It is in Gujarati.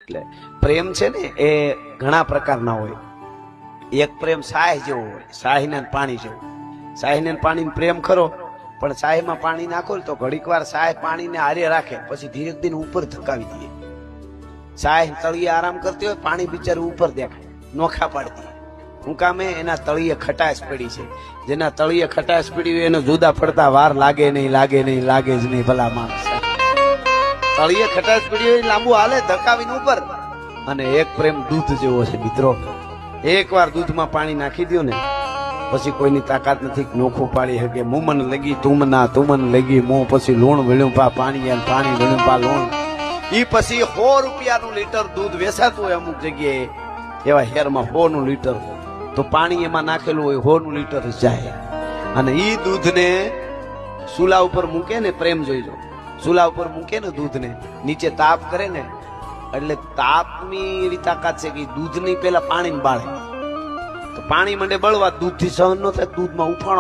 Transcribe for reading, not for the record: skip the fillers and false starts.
એટલે પ્રેમ છે ને એ ઘણા પ્રકારના હોય. એક પ્રેમ સાહ જેવો હોય, સાહીને પાણી જેવો. સાહીને પાણી પ્રેમ ખરો, પણ સાહીમાં પાણી નાખો તો ઘડીક વાર સાહ પાણીને હારે રાખે, પછી ધીરે ધીરે ઉપર ધકાવી દે. સાહ તળિયે આરામ કરતી હોય, પાણી બિચારું ઉપર દેખાય, નોખા પાડતી. હું કામે એના તળિયે ખટાશ પડી છે. જેના તળિયે ખટાશ પડી હોય એને જુદા પડતા વાર લાગે નહીં, લાગે નહીં, લાગે જ નહીં. ભલા માણસ તળિયે ખટાશ પડી હોય લાંબુ હાલે ધકાવીને ઉપર. અને એક પ્રેમ દૂધ જેવો છે મિત્રો. એક વાર દૂધમાં પાણી નાખી દો ને પછી કોઈની તાકાત નથી નોખું પાડી શકે. મુમન લગી તુમના, તુમન લગી મોં, પછી લૂણ વળ્યું પા પાણી, અને પાણી વળ્યું પા લૂણ. ઈ પછી 100 રૂપિયાનું લીટર દૂધ વેચાતું હોય અમુક જગ્યાએ, એવા હેરમાં 100 નું લીટર, તો પાણી એમાં નાખેલું હોય 100 નું લીટર જાય. અને ઈ દૂધને ચૂલા ઉપર મૂકે ને, પ્રેમ જોઈજો, ચૂલા ઉપર મૂકે ને દૂધને, નીચે તાપ કરે ને, એટલે તાપની એવી તાકાત છે કે દૂધની પેલા પાણીને બાળે, તો પાણી મંડે બળવા, દૂધથી સહન ન થાય, દૂધમાં ઉફાણો